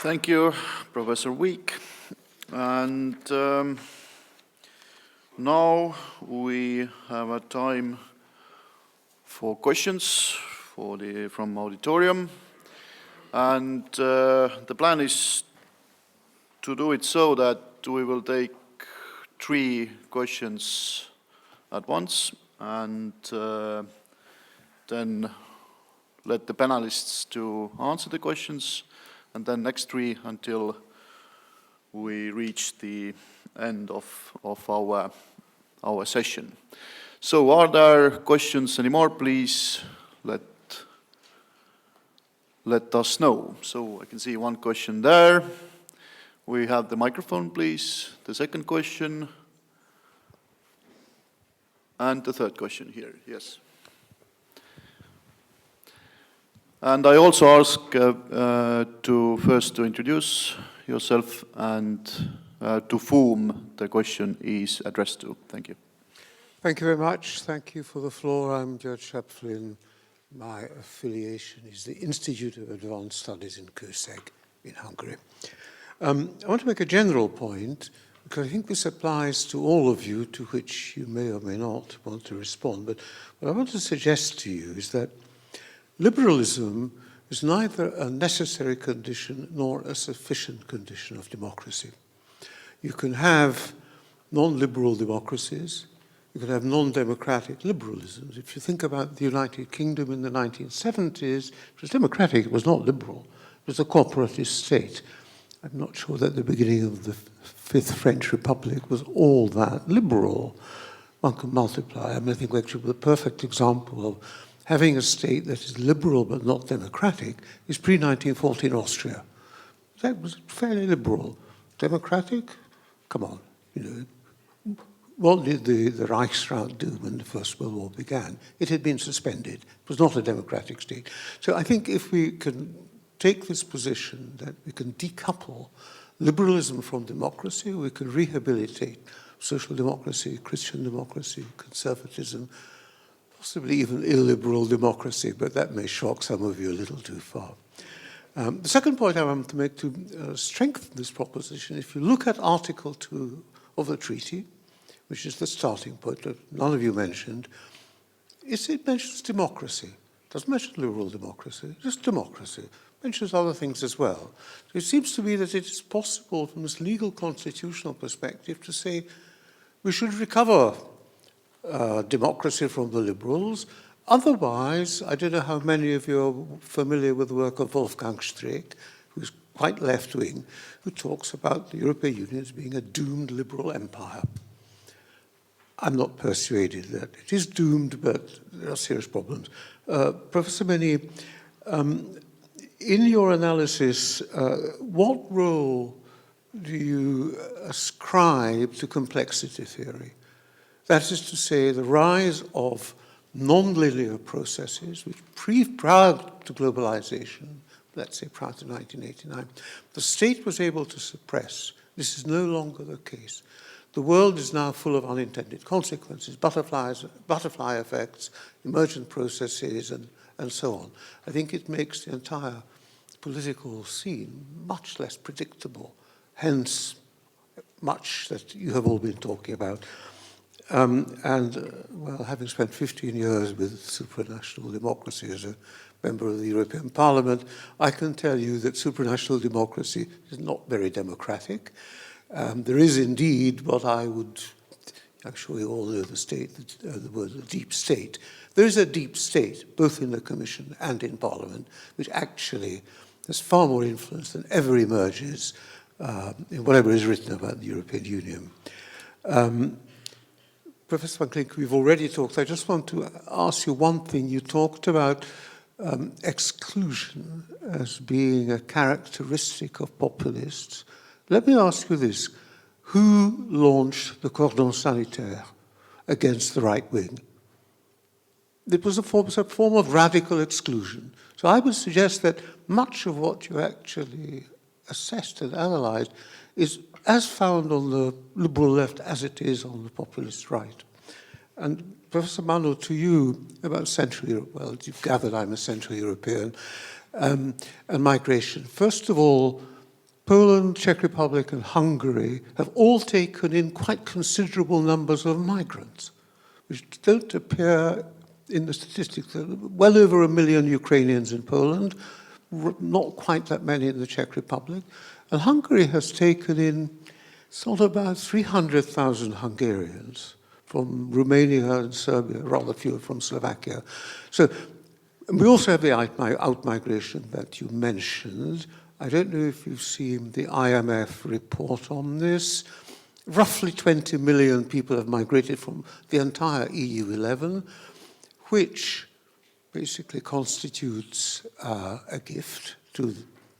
Thank you, Professor Week. And now we have a time for questions from auditorium. And the plan is to do it so that we will take 3 questions at once and then let the panelists to answer the questions, and then next 3 until we reach the end of our session. So are there questions anymore? Please let us know. So I can see 1 question there. We have the microphone, please. The second question. And the third question here, yes. And I also ask to first introduce yourself and to whom the question is addressed to. Thank you. Thank you very much. Thank you for the floor. I'm Judge Chaplin. My affiliation is the Institute of Advanced Studies in Kőszeg in Hungary. I want to make a general point, because I think this applies to all of you, to which you may or may not want to respond. But what I want to suggest to you is that liberalism is neither a necessary condition nor a sufficient condition of democracy. You can have non-liberal democracies, you can have non-democratic liberalisms. If you think about the United Kingdom in the 1970s, it was democratic, it was not liberal. It was a corporatist state. I'm not sure that the beginning of the Fifth French Republic was all that liberal. One can multiply. I think actually the perfect example of having a state that is liberal but not democratic is pre-1914 Austria. That was fairly liberal. Democratic? Come on. What did the Reichsrat do when the First World War began? It had been suspended. It was not a democratic state. So I think if we can take this position that we can decouple liberalism from democracy, we can rehabilitate social democracy, Christian democracy, conservatism, possibly even illiberal democracy, but that may shock some of you a little too far. The second point I want to make to strengthen this proposition, if you look at Article 2 of the treaty, which is the starting point that none of you mentioned, it mentions democracy. It doesn't mention liberal democracy, just democracy. It mentions other things as well. So it seems to me that it is possible from this legal constitutional perspective to say we should recover democracy from the liberals. Otherwise, I don't know how many of you are familiar with the work of Wolfgang Streeck, who's quite left-wing, who talks about the European Union as being a doomed liberal empire. I'm not persuaded that it is doomed, but there are serious problems. Professor Meni, in your analysis, what role do you ascribe to complexity theory? That is to say, the rise of non-linear processes, which prior to globalization, let's say prior to 1989, the state was able to suppress. This is no longer the case. The world is now full of unintended consequences, butterfly effects, emergent processes, and so on. I think it makes the entire political scene much less predictable, hence much that you have all been talking about. Well, having spent 15 years with supranational democracy as a member of the European Parliament, I can tell you that supranational democracy is not very democratic. There is indeed what I'm sure you all know the word the deep state. There is a deep state, both in the Commission and in Parliament, which actually has far more influence than ever emerges in whatever is written about the European Union. Professor Van Klink, we've already talked. I just want to ask you one thing. You talked about exclusion as being a characteristic of populists. Let me ask you this. Who launched the cordon sanitaire against the right wing? It was a form of radical exclusion. So I would suggest that much of what you actually assessed and analyzed is as found on the liberal left as it is on the populist right. And Professor Manu, to you about Central Europe, well, you've gathered I'm a Central European, and migration. First of all, Poland, Czech Republic, and Hungary have all taken in quite considerable numbers of migrants, which don't appear in the statistics. There are well over 1 million Ukrainians in Poland, not quite that many in the Czech Republic. And Hungary has taken in sort of about 300,000 Hungarians from Romania and Serbia, rather fewer from Slovakia. So we also have the out-migration that you mentioned. I don't know if you've seen the IMF report on this. Roughly 20 million people have migrated from the entire EU11, which basically constitutes a gift to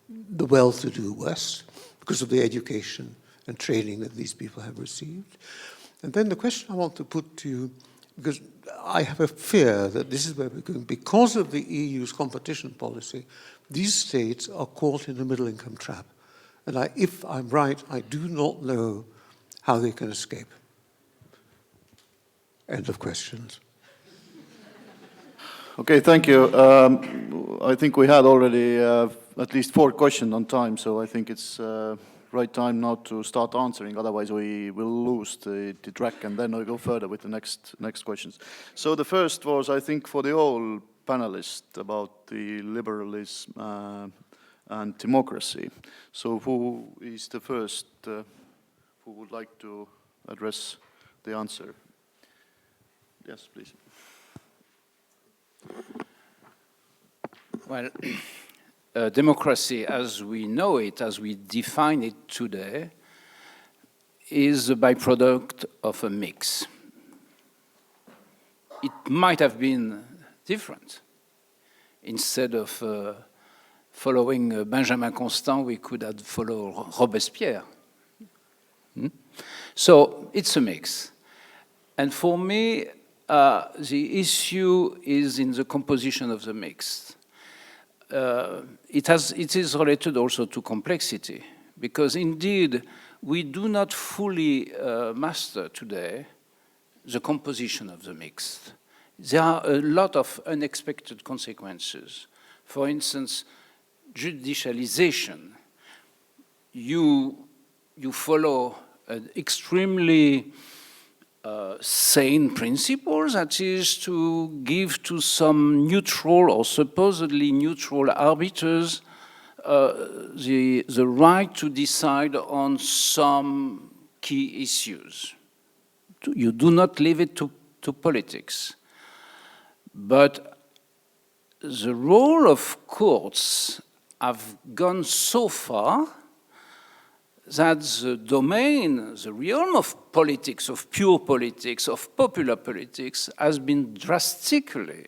the well-to-do West because of the education and training that these people have received. And then the question I want to put to you, because I have a fear that this is where we're going, because of the EU's competition policy, these states are caught in the middle-income trap. And if I'm right, I do not know how they can escape. End of questions. Okay, thank you. I think we had already at least 4 questions on time, so I think it's right time now to start answering. Otherwise, we will lose the track, and then I'll go further with the next questions. So the first was, I think, for the whole panelists about the liberalism and democracy. So who is the first who would like to address the answer? Yes, please. Well, democracy as we know it, as we define it today, is a byproduct of a mix. It might have been different. Instead of following Benjamin Constant, we could have followed Robespierre. So it's a mix. And for me, the issue is in the composition of the mix. It is related also to complexity, because indeed we do not fully master today the composition of the mix. There are a lot of unexpected consequences. For instance, judicialization. You follow an extremely sane principle, that is to give to some neutral or supposedly neutral arbiters the right to decide on some key issues. You do not leave it to politics. But the role of courts have gone so far that the domain, the realm of politics, of pure politics, of popular politics, has been drastically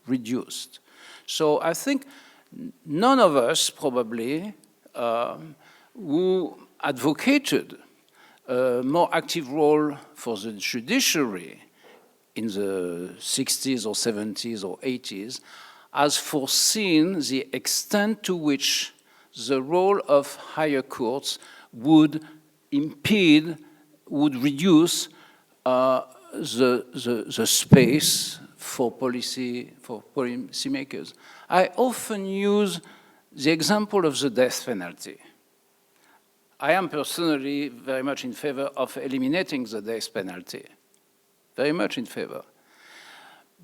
reduced. So I think none of us probably who advocated a more active role for the judiciary in the 60s or 70s or 80s has foreseen the extent to which the role of higher courts would impede, would reduce the space for policymakers. I often use the example of the death penalty. I am personally very much in favor of eliminating the death penalty. Very much in favor.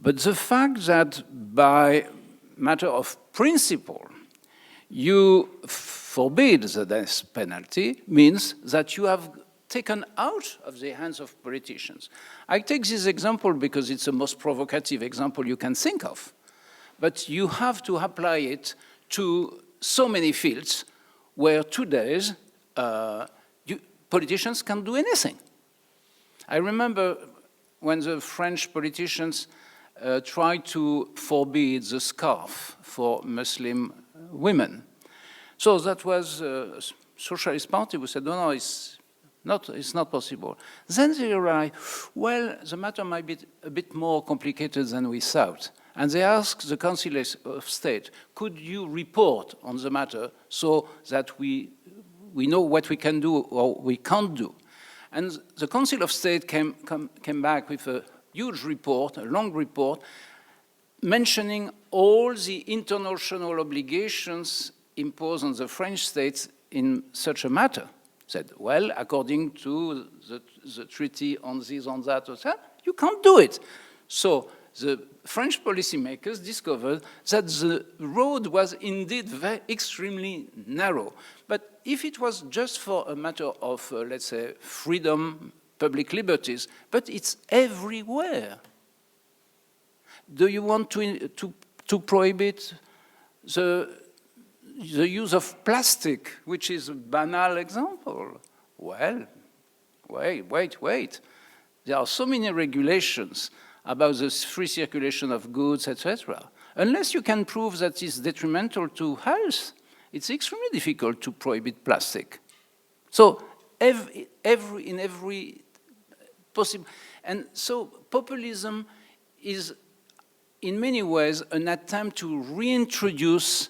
But the fact that by matter of principle, you forbid the death penalty means that you have taken out of the hands of politicians. I take this example because it's the most provocative example you can think of. But you have to apply it to so many fields where today's politicians can do anything. I remember when the French politicians tried to forbid the scarf for Muslim women. So that was a socialist party who said, no, it's not possible. Then they realized, well, the matter might be a bit more complicated than we thought. And they asked the Council of State, could you report on the matter so that we know what we can do or we can't do? And the Council of State came back with a huge report, a long report, mentioning all the international obligations impose on the French state in such a matter? Said, well, according to the treaty on this, on that, you can't do it. So the French policymakers discovered that the road was indeed extremely narrow. But if it was just for a matter of, let's say, freedom, public liberties, but it's everywhere. Do you want to prohibit the use of plastic, which is a banal example? Well, wait. There are so many regulations about the free circulation of goods, etc. Unless you can prove that it's detrimental to health, it's extremely difficult to prohibit plastic. So in every possible, and so populism is in many ways an attempt to reintroduce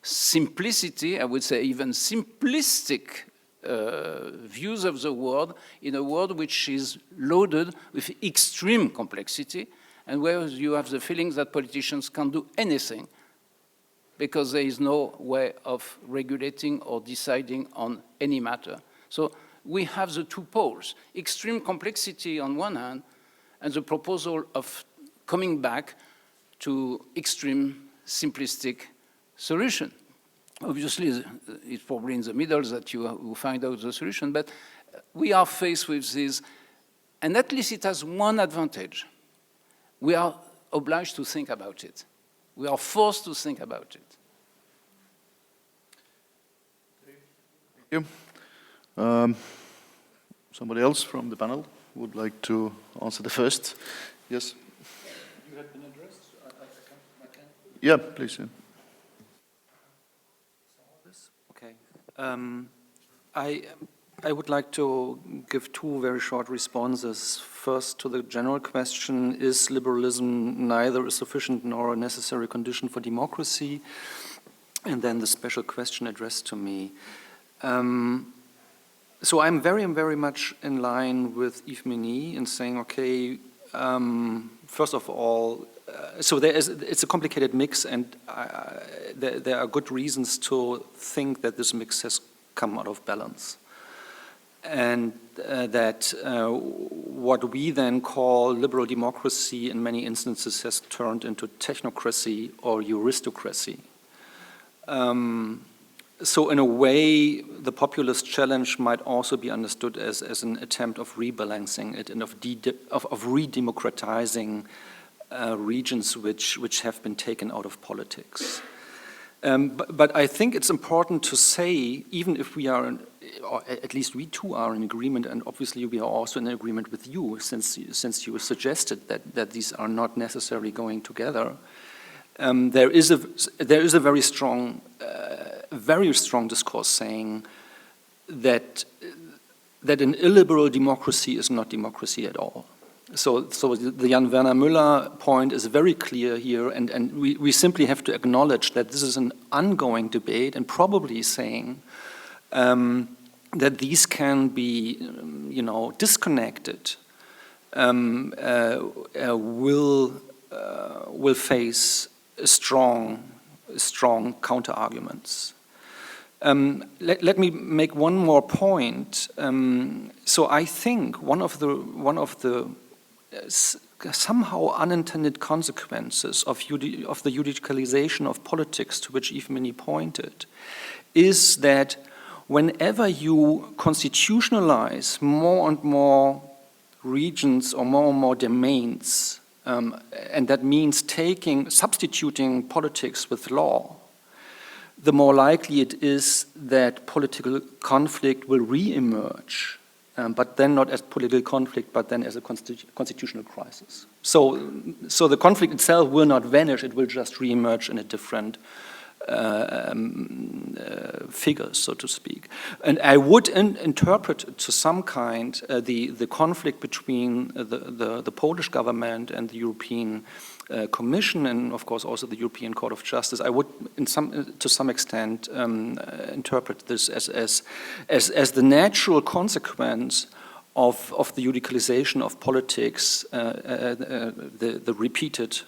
simplicity, I would say even simplistic views of the world in a world which is loaded with extreme complexity, and where you have the feeling that politicians can't do anything because there is no way of regulating or deciding on any matter. So we have the two poles, extreme complexity on one hand, and the proposal of coming back to extreme simplistic solution. Obviously, it's probably in the middle that you will find out the solution, but we are faced with this, and at least it has one advantage. We are obliged to think about it. We are forced to think about it. Thank you. Somebody else from the panel would like to answer the first? Yes? You had been addressed? I can. Yeah, please. Yeah. Okay. I would like to give two very short responses. First, to the general question, is liberalism neither a sufficient nor a necessary condition for democracy? And then the special question addressed to me. So I'm very, very much in line with Yves Meny in saying, okay, first of all, so it's a complicated mix, and there are good reasons to think that this mix has come out of balance. And that what we then call liberal democracy in many instances has turned into technocracy or aristocracy. So in a way, the populist challenge might also be understood as an attempt of rebalancing it and of re-democratizing regions which have been taken out of politics. But I think it's important to say, even if we are, or at least we too are in agreement, and obviously we are also in agreement with you, since you suggested that these are not necessarily going together. There is a very strong discourse saying that an illiberal democracy is not democracy at all. So the Jan Werner Müller point is very clear here, and we simply have to acknowledge that this is an ongoing debate, and probably saying that these can be, disconnected, will face strong counter arguments. Let me make one more point. So I think one of the somehow unintended consequences of the judicialization of politics, to which Yves Meny pointed, is that whenever you constitutionalize more and more regions or more domains, and that means substituting politics with law, the more likely it is that political conflict will re-emerge, but then not as political conflict, but then as a constitutional crisis. So the conflict itself will not vanish, it will just re-emerge in a different figures, so to speak. And I would interpret to some kind the conflict between the Polish government and the European Commission, and of course also the European Court of Justice. I would, to some extent, interpret this as the natural consequence of the judicialization of politics, the repeated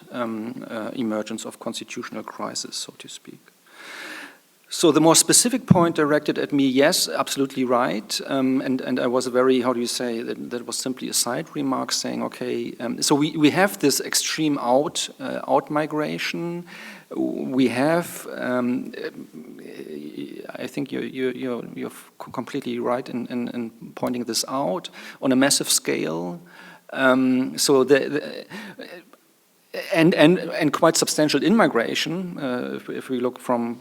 emergence of constitutional crisis, so to speak. So the more specific point directed at me, yes, absolutely right. And I was very, how do you say, that was simply a side remark saying, okay, so we have this extreme out migration. We have, I think you're completely right in pointing this out on a massive scale. So and quite substantial immigration, if we look from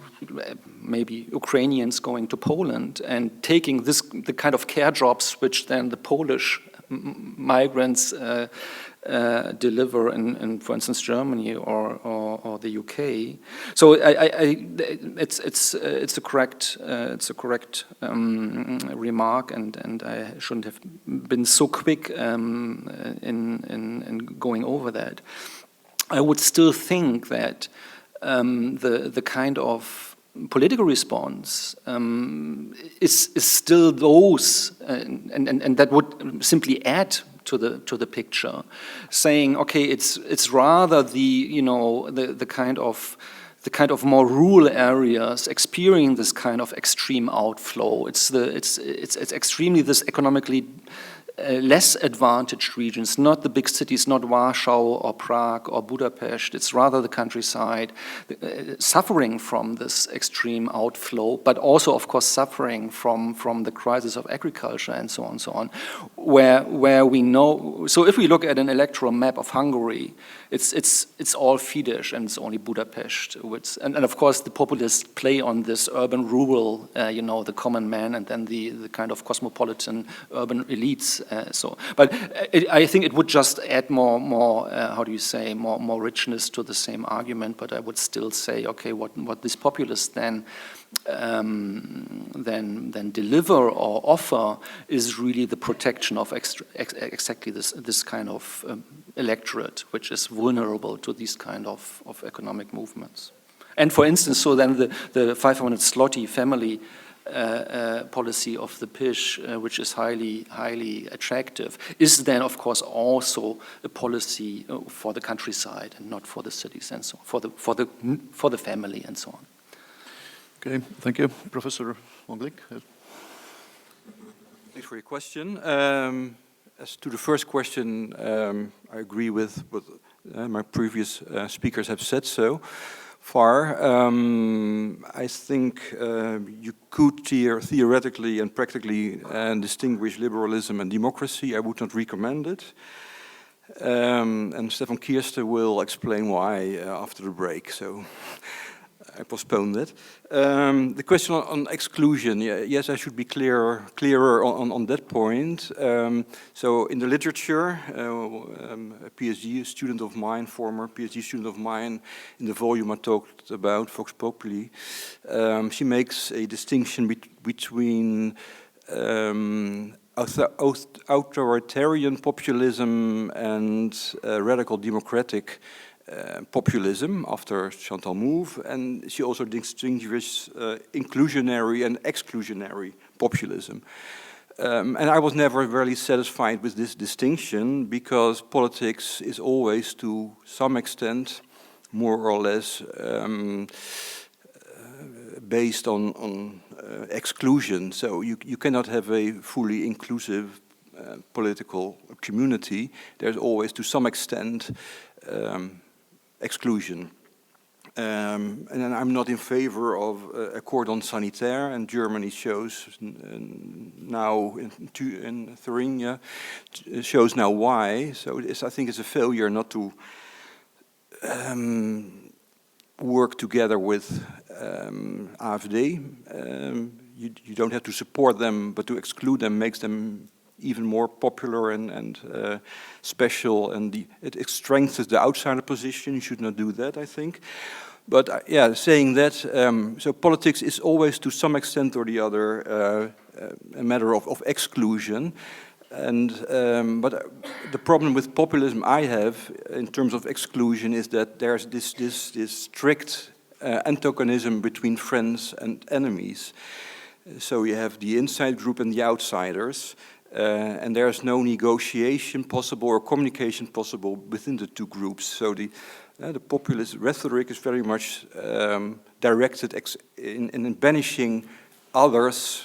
maybe Ukrainians going to Poland and taking the kind of care jobs which then the Polish migrants deliver in, for instance, Germany or the UK. So it's a correct remark, and I shouldn't have been so quick in going over that. I would still think that the kind of political response is still those, and that would simply add to the picture, saying, okay, it's rather the kind of more rural areas experiencing this kind of extreme outflow. It's extremely this economically less advantaged regions, not the big cities, not Warsaw or Prague or Budapest. It's rather the countryside suffering from this extreme outflow, but also, of course, suffering from the crisis of agriculture and so on, where we know. So if we look at an electoral map of Hungary, it's all Fidesz and it's only Budapest. And of course, the populists play on this urban-rural, the common man, and then the kind of cosmopolitan urban elites. But I think it would just add more how do you say, more richness to the same argument. But I would still say, okay, what these populists then deliver or offer is really the protection of exactly this kind of electorate, which is vulnerable to these kind of economic movements. And for instance, so then the 500 zloty family policy of the PIS, which is highly attractive, is then of course also a policy for the countryside and not for the cities and so on, for the family and so on. Okay, thank you, Professor Wonglik. Thanks for your question. As to the first question, I agree with what my previous speakers have said so far. I think you could theoretically and practically distinguish liberalism and democracy. I would not recommend it. And Stefan Kierste will explain why after the break, so I postponed it. The question on exclusion, yes, I should be clearer on that point. So in the literature, a PhD student of mine, former PhD student of mine, in the volume I talked about, Vox Populi, she makes a distinction between authoritarian populism and radical democratic populism after Chantal Mouffe, and she also distinguishes inclusionary and exclusionary populism. And I was never really satisfied with this distinction, because politics is always, to some extent, more or less based on exclusion. So you cannot have a fully inclusive political community. There's always, to some extent, exclusion. And I'm not in favor of a cordon sanitaire, and Germany shows now in Thuringia shows now why. So I think it's a failure not to work together with AfD. You don't have to support them, but to exclude them makes them even more popular and special, and it strengthens the outsider position. You should not do that, I think. But yeah, saying that, so politics is always, to some extent or the other, a matter of exclusion. And but the problem with populism I have in terms of exclusion is that there's this strict antagonism between friends and enemies. So you have the inside group and the outsiders. And there's no negotiation possible or communication possible within the two groups. So the populist rhetoric is very much directed in banishing others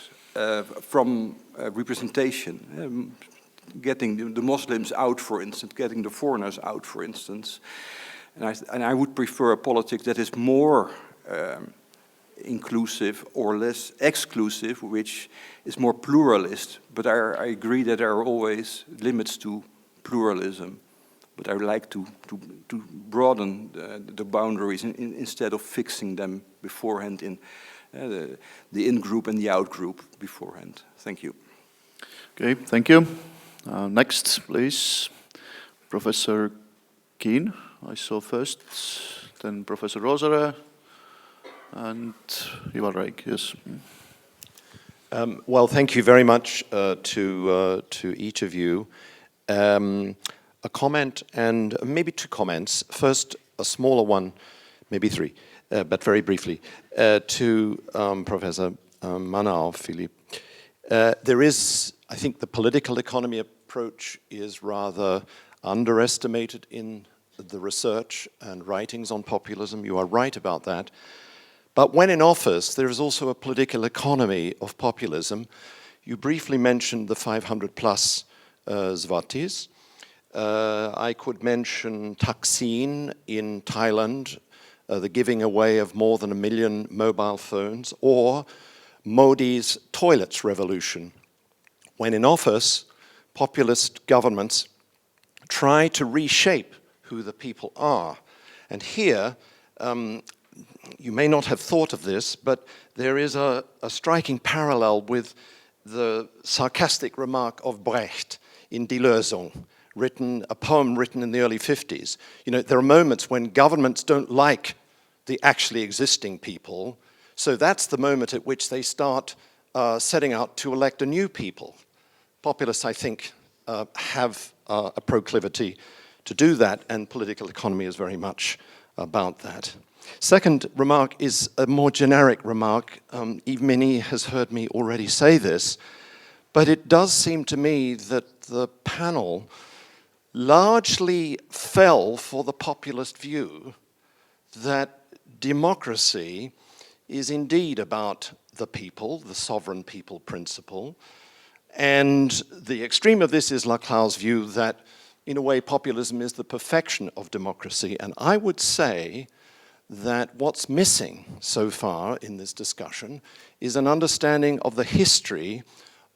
from representation, getting the Muslims out, for instance, getting the foreigners out, for instance. And I would prefer a politics that is more inclusive or less exclusive, which is more pluralist. But I agree that there are always limits to pluralism. But I would like to broaden the boundaries instead of fixing them beforehand in the in-group and the out-group beforehand. Thank you. Okay, thank you. Next, please, Professor Keen. I saw first, then Professor Rosare, and Ivar Reik, yes. Well, thank you very much to each of you. A comment and maybe two comments. First, a smaller one, maybe three, but very briefly, to Professor Manau, Philippe. There is, I think the political economy approach is rather underestimated in the research and writings on populism. You are right about that. But when in office, there is also a political economy of populism. You briefly mentioned the 500 plus Swatis. I could mention Thaksin in Thailand, the giving away of more than 1 million mobile phones, or Modi's toilets revolution. When in office, populist governments try to reshape who the people are. And here, you may not have thought of this, but there is a striking parallel with the sarcastic remark of Brecht in Die Lösung, a poem written in the early 50s. You know, there are moments when governments don't like the actually existing people, so that's the moment at which they start setting out to elect a new people. Populists, I think, have a proclivity to do that, and political economy is very much about that. Second remark is a more generic remark. Yves Meny has heard me already say this, but it does seem to me that the panel largely fell for the populist view that democracy is indeed about the people, the sovereign people principle, and the extreme of this is Laclau's view that, in a way, populism is the perfection of democracy. And I would say that what's missing so far in this discussion is an understanding of the history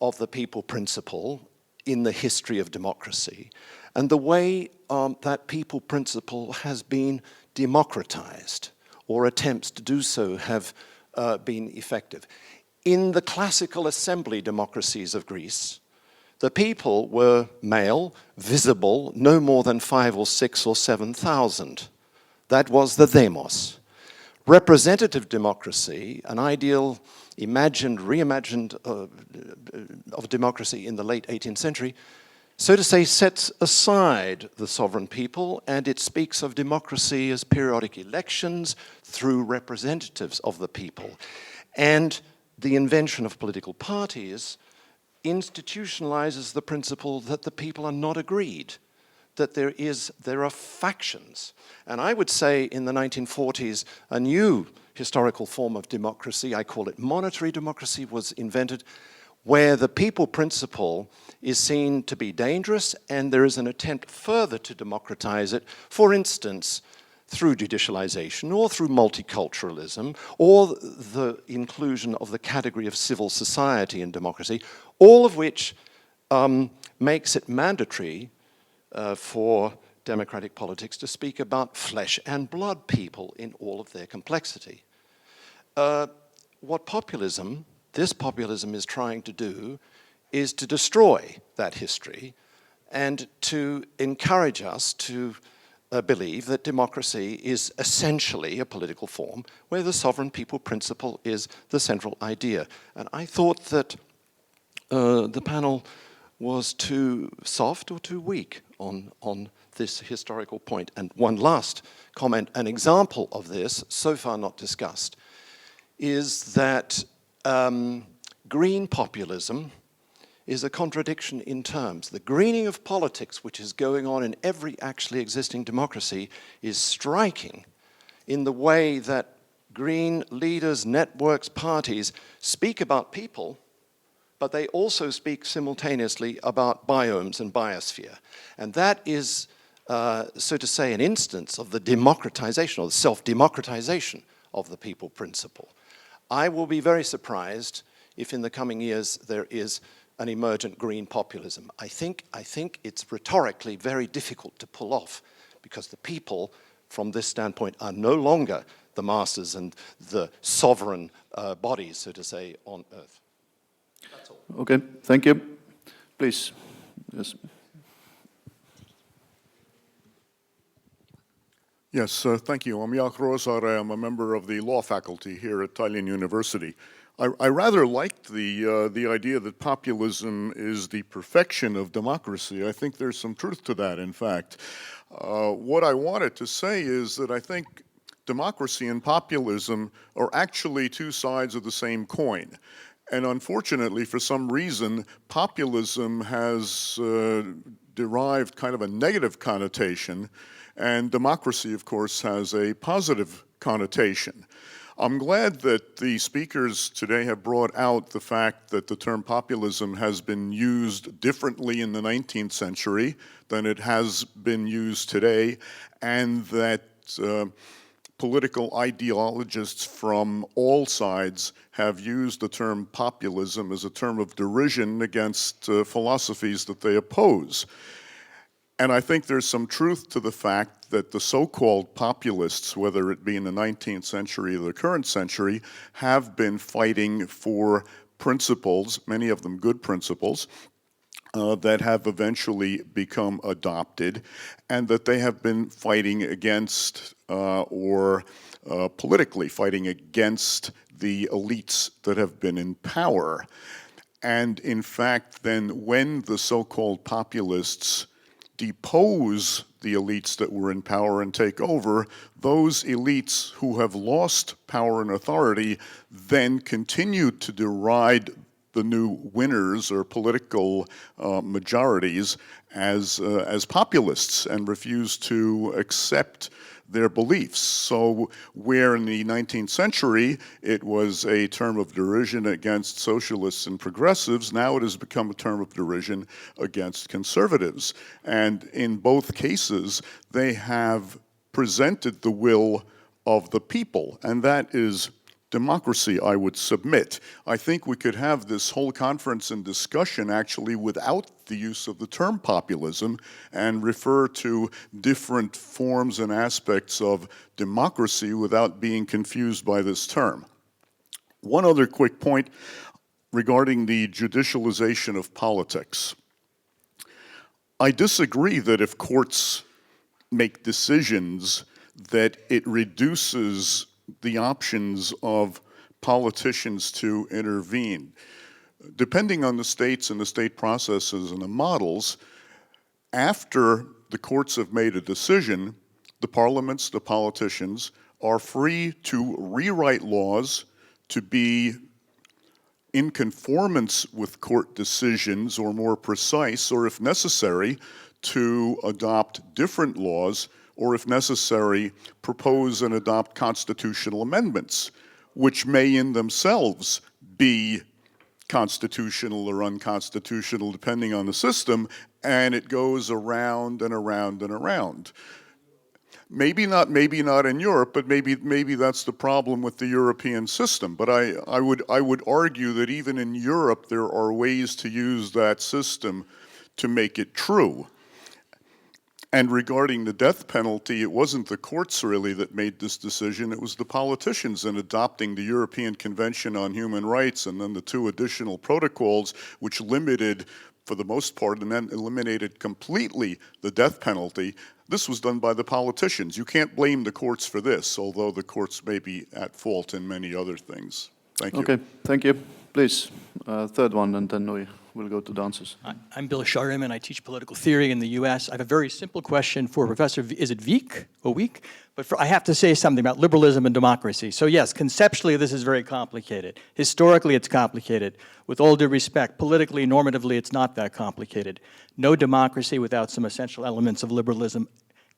of the people principle in the history of democracy, and the way that people principle has been democratized, or attempts to do so have been effective. In the classical assembly democracies of Greece, the people were male, visible, no more than 5 or 6 or 7,000. That was the demos. Representative democracy, an ideal reimagined of democracy in the late 18th century, so to say, sets aside the sovereign people, and it speaks of democracy as periodic elections through representatives of the people. And the invention of political parties institutionalizes the principle that the people are not agreed, that there are factions. And I would say in the 1940s, a new historical form of democracy, I call it monetary democracy, was invented, where the people principle is seen to be dangerous, and there is an attempt further to democratize it, for instance, through judicialization or through multiculturalism or the inclusion of the category of civil society in democracy, all of which makes it mandatory for democratic politics to speak about flesh and blood people in all of their complexity. What this populism is trying to do is to destroy that history and to encourage us to believe that democracy is essentially a political form where the sovereign people principle is the central idea. And I thought that the panel was too soft or too weak on this historical point. And one last comment, an example of this, so far not discussed, is that green populism is a contradiction in terms. The greening of politics, which is going on in every actually existing democracy, is striking in the way that green leaders, networks, parties speak about people, but they also speak simultaneously about biomes and biosphere. And that is, so to say, an instance of the democratization or the self-democratization of the people principle. I will be very surprised if in the coming years there is an emergent green populism. I think it's rhetorically very difficult to pull off because the people, from this standpoint, are no longer the masters and the sovereign bodies, so to say, on earth. That's all. Okay, thank you. Please. Yes. Yes, thank you. I'm Jaak Roosaare. I'm a member of the law faculty here at Tallinn University. I rather liked the idea that populism is the perfection of democracy. I think there's some truth to that, in fact. What I wanted to say is that I think democracy and populism are actually two sides of the same coin. And unfortunately, for some reason, populism has derived kind of a negative connotation, and democracy, of course, has a positive connotation. I'm glad that the speakers today have brought out the fact that the term populism has been used differently in the 19th century than it has been used today, and that political ideologists from all sides have used the term populism as a term of derision against philosophies that they oppose. And I think there's some truth to the fact that the so-called populists, whether it be in the 19th century or the current century, have been fighting for principles, many of them good principles, that have eventually become adopted, and that they have been fighting against politically fighting against the elites that have been in power. And in fact, then when the so-called populists depose the elites that were in power and take over, those elites who have lost power and authority then continue to deride the new winners or political majorities as populists and refuse to accept their beliefs. So where in the 19th century it was a term of derision against socialists and progressives, now it has become a term of derision against conservatives. And in both cases, they have presented the will of the people, and that is democracy, I would submit. I think we could have this whole conference and discussion actually without the use of the term populism and refer to different forms and aspects of democracy without being confused by this term. One other quick point regarding the judicialization of politics. I disagree that if courts make decisions that it reduces the options of politicians to intervene. Depending on the states and the state processes and the models, after the courts have made a decision, the parliaments, the politicians, are free to rewrite laws to be in conformance with court decisions or more precise, or if necessary, to adopt different laws, or if necessary, propose and adopt constitutional amendments, which may in themselves be constitutional or unconstitutional depending on the system, and it goes around and around and around. Maybe not in Europe, but maybe that's the problem with the European system. But I would argue that even in Europe there are ways to use that system to make it true. And regarding the death penalty, it wasn't the courts really that made this decision, it was the politicians in adopting the European Convention on Human Rights and then the two additional protocols which limited, for the most part, and then eliminated completely the death penalty. This was done by the politicians. You can't blame the courts for this, although the courts may be at fault in many other things. Thank you. Okay, thank you. Please, third one, and then we will go to the answers. I'm Bill Sharman. I teach political theory in the U.S. I have a very simple question for Professor, is it Wieck or Wieck? But I have to say something about liberalism and democracy. So yes, conceptually this is very complicated. Historically it's complicated. With all due respect, politically, normatively, it's not that complicated. No democracy without some essential elements of liberalism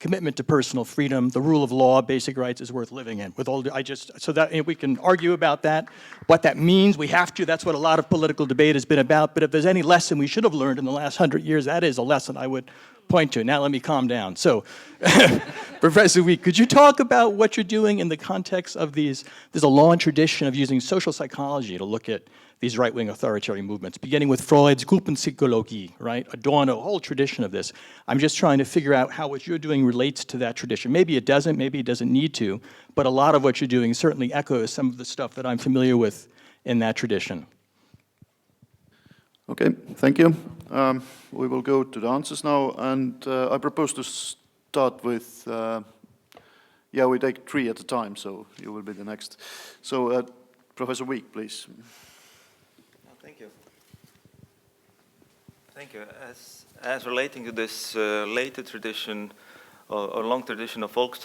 commitment to personal freedom, the rule of law, basic rights is worth living in. With all, so that we can argue about that, what that means. We have to. That's what a lot of political debate has been about. But if there's any lesson we should have learned in the last 100 years, that is a lesson I would point to. Now let me calm down. So, Professor Wieck, could you talk about what you're doing in the context of these? There's a long tradition of using social psychology to look at these right-wing authoritarian movements, beginning with Freud's Gruppenpsychologie, right? Adorno, a whole tradition of this. I'm just trying to figure out how what you're doing relates to that tradition. Maybe it doesn't need to, but a lot of what you're doing certainly echoes some of the stuff that I'm familiar with in that tradition. Okay, thank you. We will go to the answers now, and I propose to start with, yeah, we take 3 at a time, so you will be the next. So, Professor Wieck, please. Thank you. Thank you. As relating to this later tradition or long tradition of folk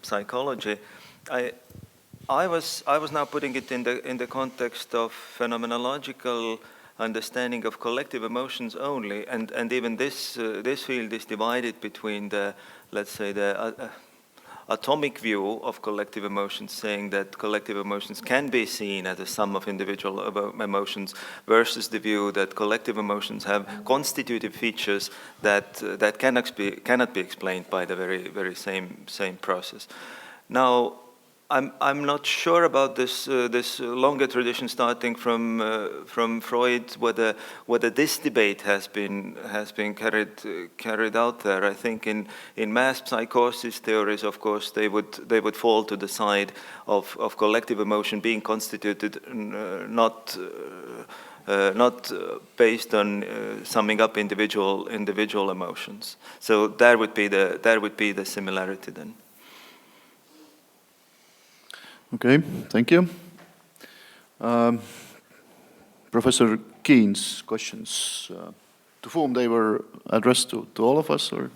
psychology, I was now putting it in the context of phenomenological understanding of collective emotions only, and even this field is divided between the, let's say, the atomic view of collective emotions, saying that collective emotions can be seen as a sum of individual emotions, versus the view that collective emotions have constitutive features that cannot be explained by the very same process. Now, I'm not sure about this longer tradition starting from Freud, whether this debate has been carried out there. I think in mass psychosis theories, of course, they would fall to the side of collective emotion being constituted not based on summing up individual emotions. So there would be the similarity then. Okay, thank you. Professor Keen's questions, to whom they were addressed to all of us, or?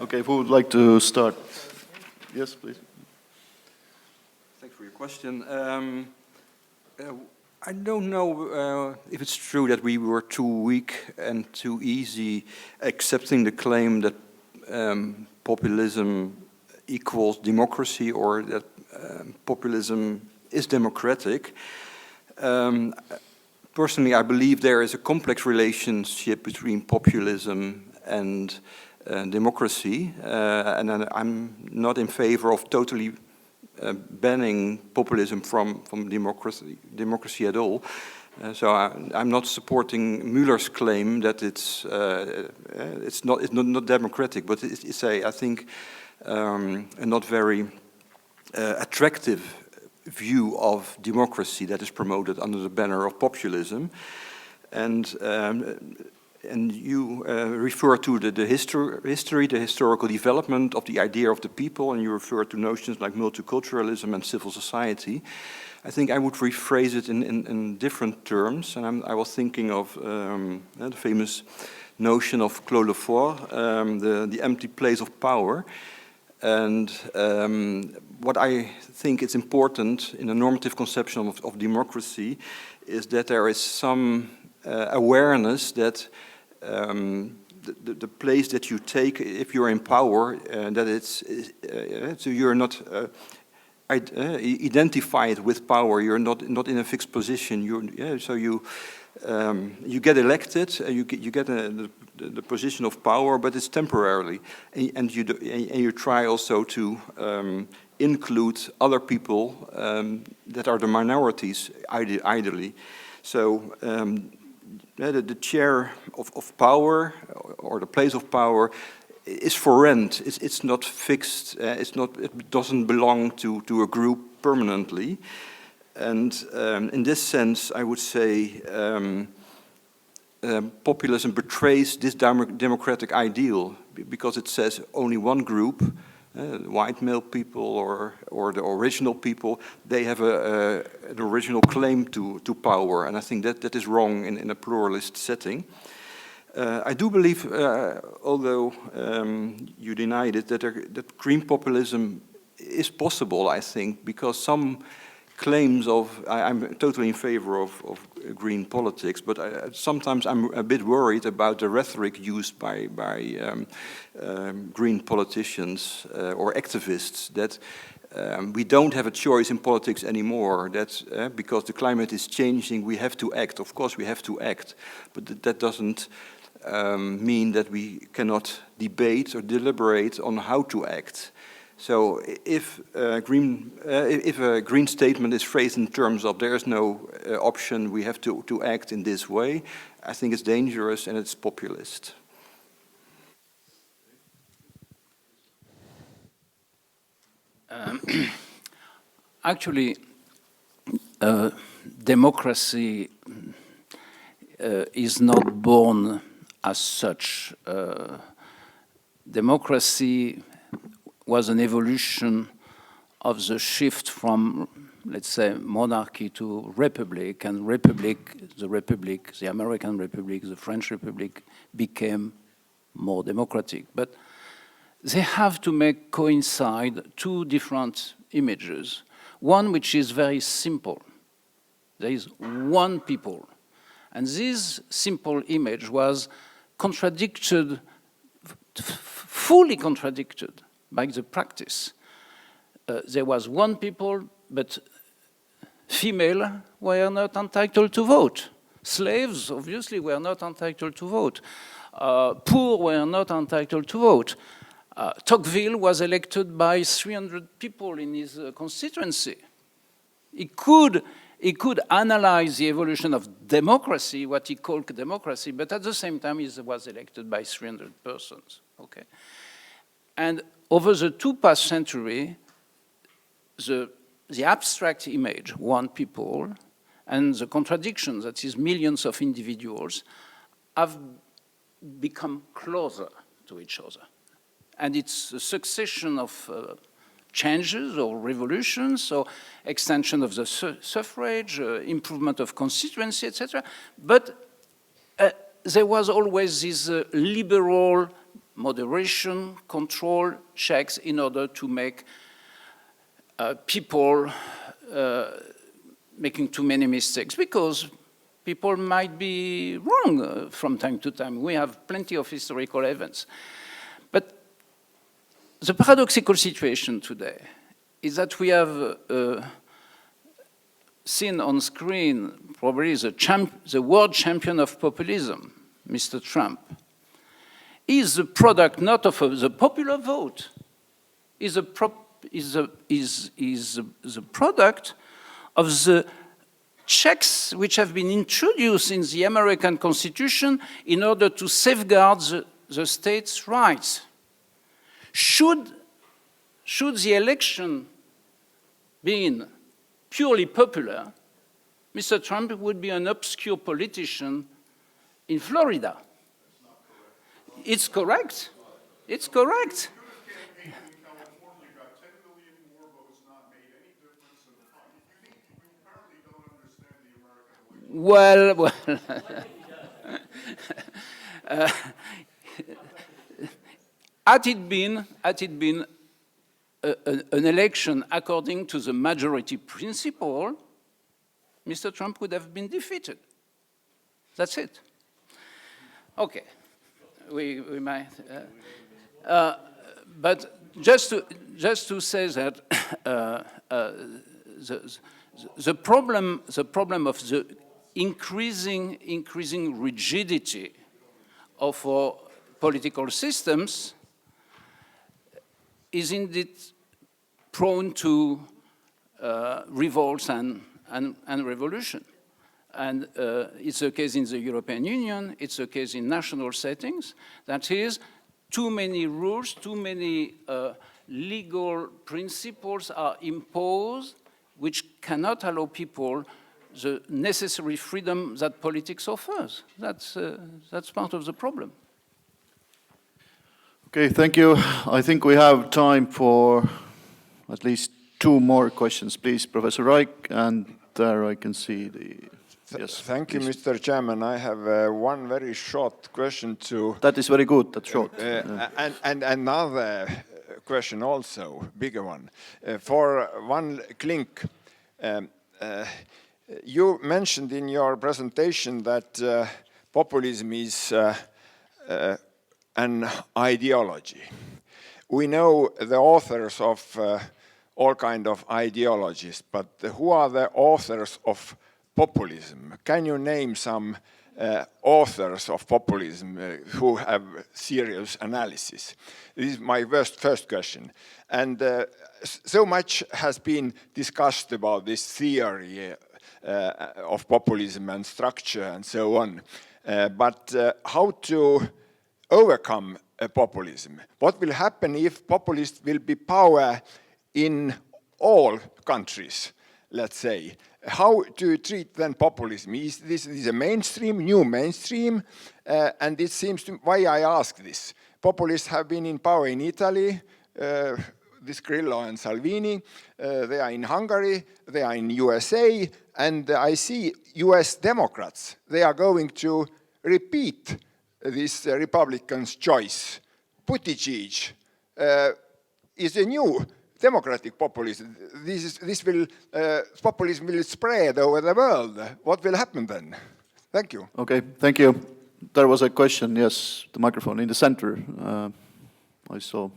Okay, who would like to start? Yes, please. Thanks for your question. I don't know if it's true that we were too weak and too easy accepting the claim that populism equals democracy, or that populism is democratic. Personally, I believe there is a complex relationship between populism and democracy, and I'm not in favor of totally banning populism from democracy at all. So I'm not supporting Müller's claim that it's not democratic, but it's I think a not very attractive view of democracy that is promoted under the banner of populism. And you refer to the history, the historical development of the idea of the people, and you refer to notions like multiculturalism and civil society. I think I would rephrase it in different terms, and I was thinking of the famous notion of Claude Lefort, the empty place of power. And what I think is important in a normative conception of democracy is that there is some awareness that the place that you take, if you're in power, that it's so you're not identified with power. You're not in a fixed position. So you get elected, you get the position of power, but it's temporarily, and you try also to include other people that are the minorities, ideally. So the chair of power, or the place of power, is for rent. It's not fixed. It doesn't belong to a group permanently. And in this sense, I would say populism betrays this democratic ideal, because it says only one group, white male people or the original people, they have an original claim to power. And I think that is wrong in a pluralist setting. I do believe, although you denied it, that green populism is possible, I think, because some claims of, I'm totally in favor of green politics, but sometimes I'm a bit worried about the rhetoric used by green politicians or activists that we don't have a choice in politics anymore, that because the climate is changing, we have to act. Of course we have to act, but that doesn't mean that we cannot debate or deliberate on how to act. So if a green statement is phrased in terms of there is no option, we have to act in this way, I think it's dangerous and it's populist. Actually, democracy is not born as such. Democracy was an evolution of the shift from, let's say, monarchy to republic, and the American Republic, the French Republic became more democratic. But they have to make coincide two different images. One which is very simple. There is one people. And this simple image was contradicted, fully contradicted by the practice. There was one people, but female were not entitled to vote. Slaves, obviously, were not entitled to vote. Poor were not entitled to vote. Tocqueville was elected by 300 people in his constituency. He could analyze the evolution of democracy, what he called democracy, but at the same time he was elected by 300 persons. Okay? And over the past century, the abstract image, one people, and the contradiction, that is millions of individuals, have become closer to each other. And it's a succession of changes or revolutions or extension of the suffrage, improvement of constituency, etc. But there was always this liberal moderation, control, checks in order to make people making too many mistakes, because people might be wrong from time to time. We have plenty of historical evidence. But the paradoxical situation today is that we have seen on screen probably the world champion of populism, Mr. Trump. He is the product not of the popular vote, is the product of the checks which have been introduced in the American Constitution in order to safeguard the state's rights. Should the election be purely popular, Mr. Trump would be an obscure politician in Florida. It's correct. It's correct. Well, had it been an election according to the majority principle, Mr. Trump would have been defeated. That's it. Okay, we might. But just to say that the problem of the increasing rigidity of our political systems is indeed prone to revolts and revolution. And it's the case in the European Union, it's the case in national settings. That is, too many rules, too many legal principles are imposed which cannot allow people the necessary freedom that politics offers. That's part of the problem. Okay, thank you. I think we have time for at least two more questions. Please, Professor Raik, and there I can see the... Yes, thank you, please. Mr. Chairman. I have one very short question to... That is very good, that's short. And another question also, bigger one. For one Klink, You mentioned in your presentation that populism is an ideology. We know the authors of all kind of ideologies, but who are the authors of populism? Can you name some authors of populism who have serious analysis? This is my first question. And so much has been discussed about this theory of populism and structure and so on. But how to overcome populism? What will happen if populists will be power in all countries, let's say? How do you treat then populism? Is this a mainstream, new mainstream? And it seems to, why I ask this. Populists have been in power in Italy, this Grillo and Salvini, they are in Hungary, they are in USA, and I see US Democrats, they are going to repeat this Republicans' choice. Buttigieg is a new democratic populism. Populism will spread over the world. What will happen then? Thank you. Okay, thank you. There was a question, yes, the microphone in the center. I saw.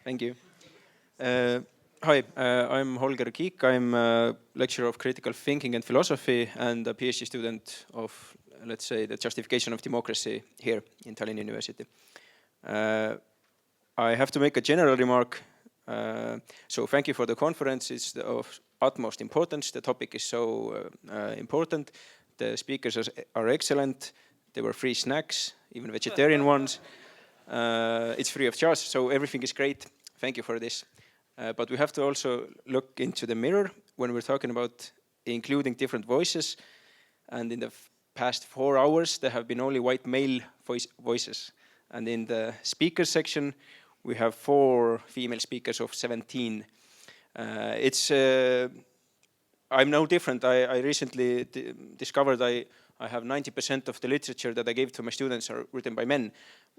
Thank you. Hi, I'm Holger Kiik. I'm a lecturer of critical thinking and philosophy and a PhD student of, let's say, the justification of democracy here in Tallinn University. I have to make a general remark. So thank you for the conference. It's of utmost importance. The topic is so important. The speakers are excellent. There were free snacks, even vegetarian ones. It's free of charge, so everything is great. Thank you for this. But we have to also look into the mirror when we're talking about including different voices. And in the past 4 hours, there have been only white male voices. And in the speaker section, we have 4 female speakers of 17. I'm no different. I recently discovered I have 90% of the literature that I gave to my students are written by men.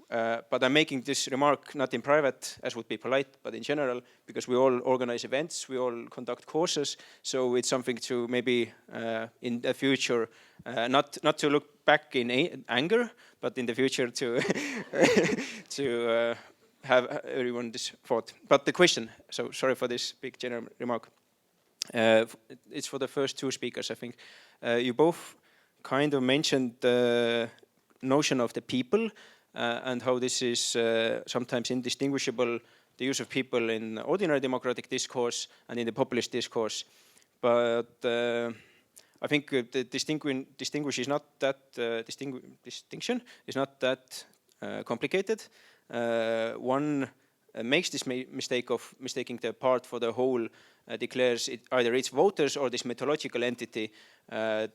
But I'm making this remark not in private, as would be polite, but in general, because we all organize events, we all conduct courses, so it's something to maybe in the future, not to look back in anger, but in the future to to have everyone this thought. But the question, so sorry for this big general remark. It's for the first 2 speakers, I think. You both kind of mentioned the notion of the people and how this is sometimes indistinguishable, the use of people in ordinary democratic discourse and in the populist discourse. But I think the distinction is not that complicated. One makes this mistake of mistaking the part for the whole, declares it either its voters or this mythological entity,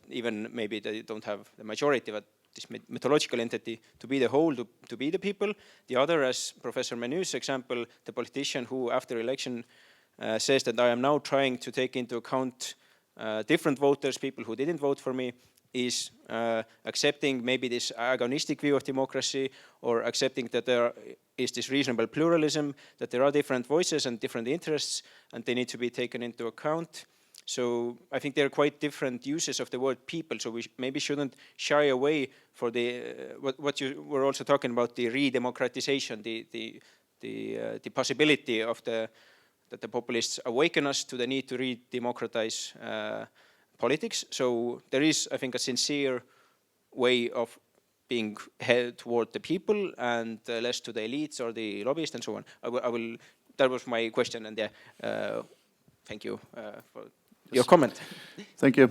even maybe they don't have the majority, but this mythological entity to be the whole, to be the people. The other, as Professor Menu's example, the politician who after election says that I am now trying to take into account different voters, people who didn't vote for me, is accepting maybe this agonistic view of democracy, or accepting that there is this reasonable pluralism, that there are different voices and different interests, and they need to be taken into account. So I think there are quite different uses of the word people, so we maybe shouldn't shy away for the what you were also talking about, the re-democratization, the possibility of that the populists awaken us to the need to re-democratize politics. So there is, I think, a sincere way of being held toward the people and less to the elites or the lobbyists and so on. I will. That was my question, and thank you for your comment. Thank you.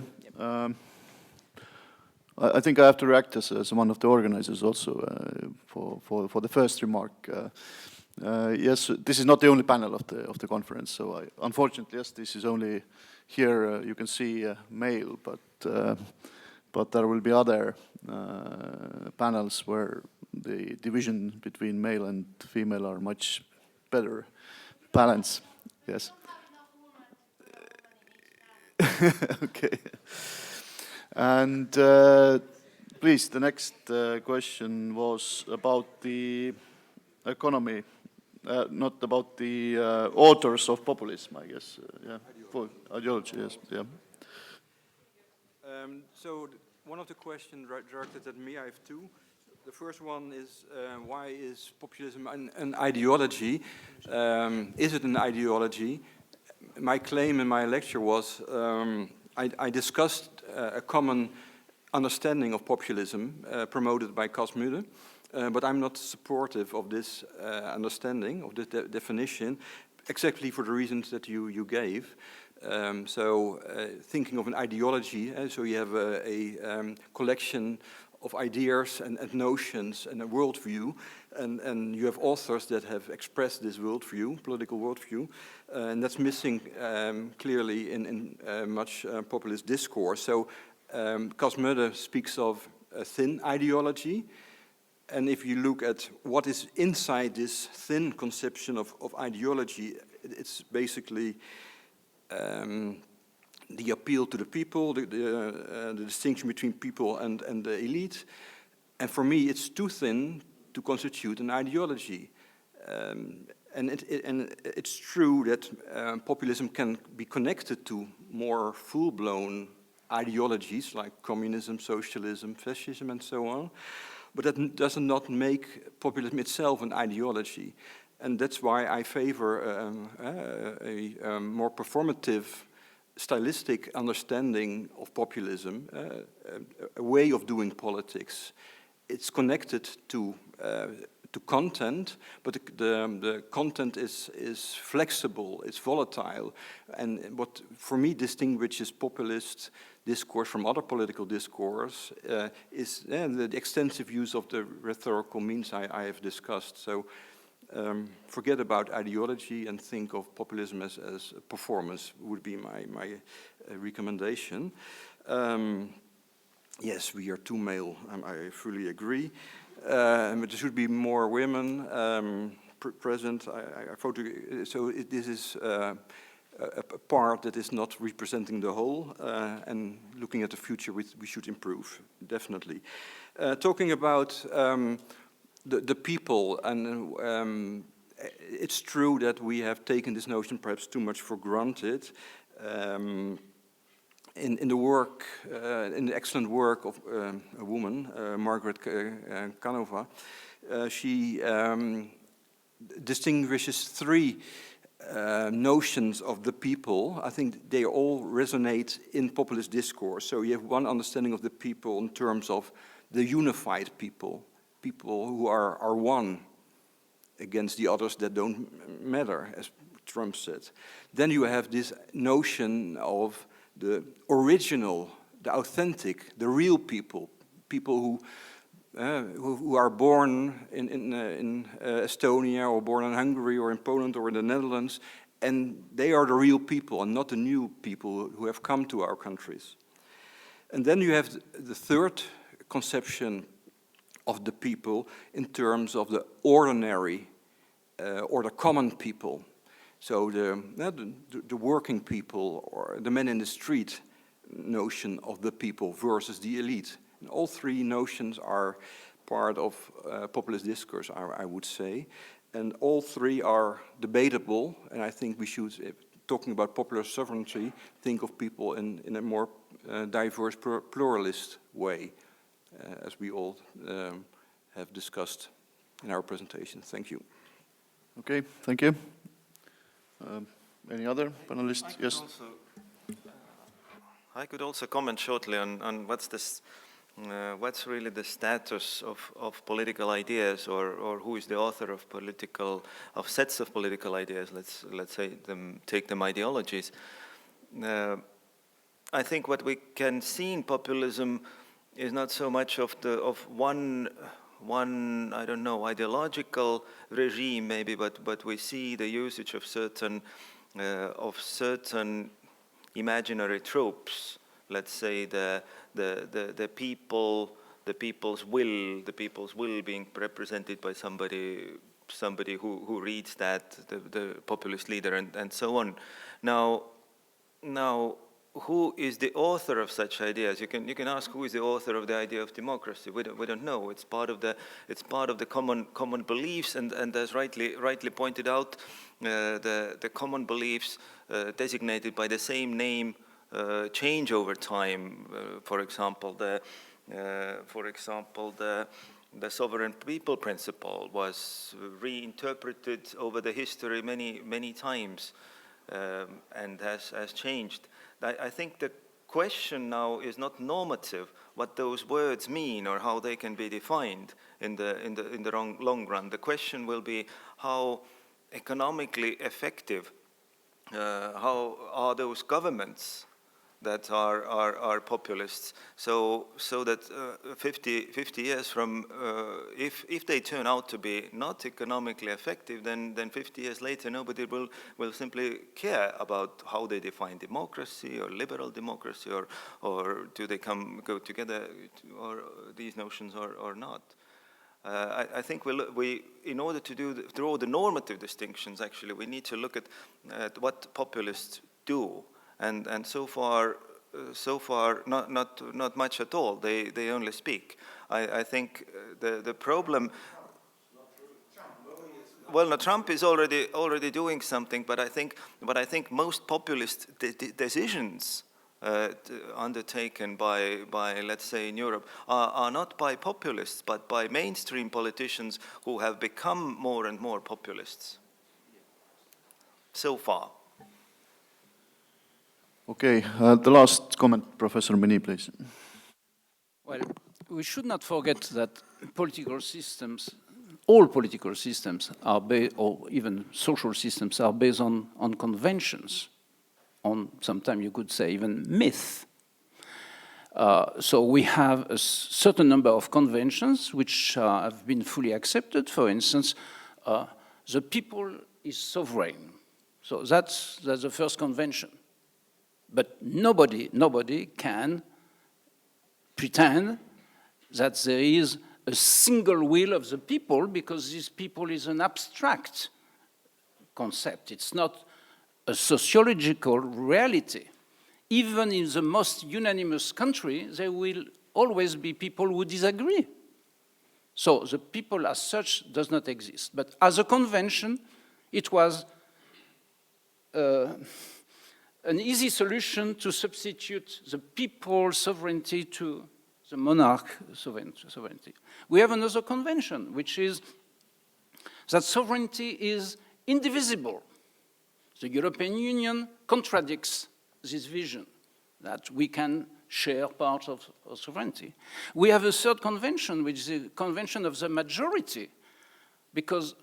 I think I have to react as one of the organizers also for the first remark. Yes, this is not the only panel of the conference. So unfortunately, yes, this is only here. You can see male, but there will be other panels where the division between male and female are much better balanced. Yes. Okay. And please, the next question was about the economy, not about the authors of populism, I guess. Yeah, for ideology, yes. Yeah. So one of the questions directed at me, I have two. The first one is, why is populism an ideology? Is it an ideology? My claim in my lecture was, I discussed a common understanding of populism promoted by Müller, but I'm not supportive of this understanding, of this definition, exactly for the reasons that you gave. Thinking of an ideology, so you have a collection of ideas and notions and a worldview, and you have authors that have expressed this worldview, political worldview, and that's missing clearly in much populist discourse. So Müller speaks of a thin ideology, and if you look at what is inside this thin conception of ideology, it's basically the appeal to the people, the distinction between people and the elite. And for me, it's too thin to constitute an ideology. And it's true that populism can be connected to more full-blown ideologies like communism, socialism, fascism, and so on. But that does not make populism itself an ideology. And that's why I favor a more performative, stylistic understanding of populism, a way of doing politics. It's connected to content, but the content is flexible, it's volatile. And what for me distinguishes populist discourse from other political discourse is the extensive use of the rhetorical means I have discussed. So forget about ideology and think of populism as a performance would be my recommendation. Yes, we are too male, I fully agree. But there should be more women present. This is a part that is not representing the whole, and looking at the future, we should improve, definitely. Talking about the people, and it's true that we have taken this notion perhaps too much for granted. In the work, in the excellent work of a woman, Margaret Canova, she distinguishes three notions of the people. I think they all resonate in populist discourse. So you have one understanding of the people in terms of the unified people, people who are one against the others that don't matter, as Trump said. Then you have this notion of the original, the authentic, the real people, people who are born in Estonia or born in Hungary or in Poland or in the Netherlands, and they are the real people and not the new people who have come to our countries. And then you have the third conception of the people in terms of the ordinary or the common people. So the working people or the men in the street notion of the people versus the elite. And all three notions are part of populist discourse, I would say. And all three are debatable, and I think we should, talking about popular sovereignty, think of people in a more diverse, pluralist way, as we all have discussed in our presentation. Thank you. Okay, thank you. Any other panelists? Yes. I could also comment shortly on what's really the status of political ideas, or who is the author of sets of political ideas. Let's say take them ideologies. I think what we can see in populism is not so much of one I don't know, ideological regime maybe, but we see the usage of certain imaginary tropes. Let's say the people's will being represented by somebody somebody who reads that, the populist leader, and so on. Now, who is the author of such ideas? You can ask who is the author of the idea of democracy. We don't know. It's part of the common beliefs, and as rightly pointed out, the common beliefs designated by the same name change over time. For example, the sovereign people principle was reinterpreted over the history many times, and has changed. I think the question now is not normative, what those words mean or how they can be defined in the long run. The question will be how economically effective, how are those governments that are populists, so that 50 years from, if they turn out to be not economically effective, then 50 years later nobody will simply care about how they define democracy or liberal democracy, or do they go together, or these notions or not. I think in order to draw the normative distinctions, actually we need to look at what populists do. And so far, not much at all. They only speak. I think the problem. Well, no, Trump is already doing something, but I think most populist decisions undertaken by let's say in Europe are not by populists, but by mainstream politicians who have become more and more populists. So far. Okay, the last comment, Professor Mini, please. Well, we should not forget that all political systems are based, or even social systems are based on conventions, on sometimes you could say even myth. So we have a certain number of conventions which have been fully accepted. For instance, the people is sovereign. So that's the first convention. But nobody can pretend that there is a single will of the people, because this people is an abstract concept. It's not a sociological reality. Even in the most unanimous country, there will always be people who disagree. So the people as such does not exist. But as a convention, it was an easy solution to substitute the people's sovereignty to the monarch sovereignty. We have another convention, which is that sovereignty is indivisible. The European Union contradicts this vision, that we can share part of sovereignty. We have a third convention, which is the convention of the majority, because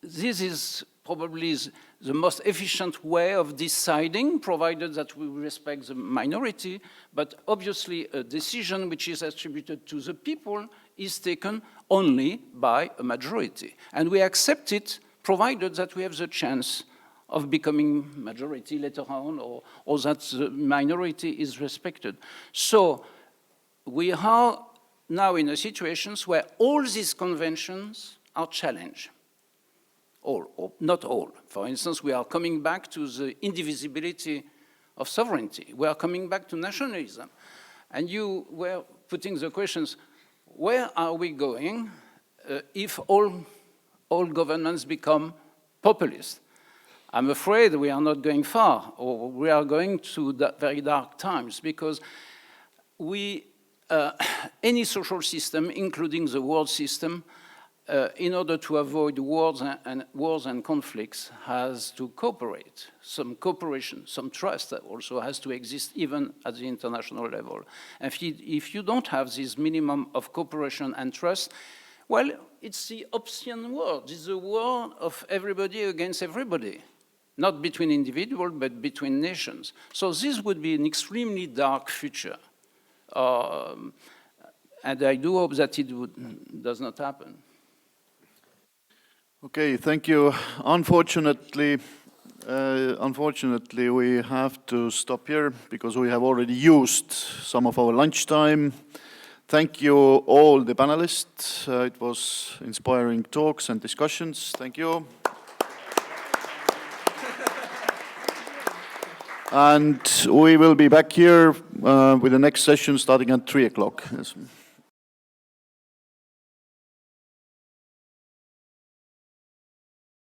this is probably the most efficient way of deciding, provided that we respect the minority, but obviously a decision which is attributed to the people is taken only by a majority. And we accept it, provided that we have the chance of becoming majority later on, or that the minority is respected. So we are now in a situation where all these conventions are challenged. All, or not all. For instance, we are coming back to the indivisibility of sovereignty. We are coming back to nationalism. And you were putting the questions, where are we going if all governments become populist? I'm afraid we are not going far, or we are going to very dark times, because any social system, including the world system, in order to avoid wars and conflicts, has to cooperate. Some cooperation, some trust also has to exist even at the international level. And if you don't have this minimum of cooperation and trust, well, it's the Hobbesian world. It's the war of everybody against everybody, not between individuals, but between nations. So this would be an extremely dark future. And I do hope that it does not happen. Okay, thank you. Unfortunately, we have to stop here because we have already used some of our lunchtime. Thank you all the panelists. It was inspiring talks and discussions. Thank you. And we will be back here with the next session starting at 3 o'clock. Yes.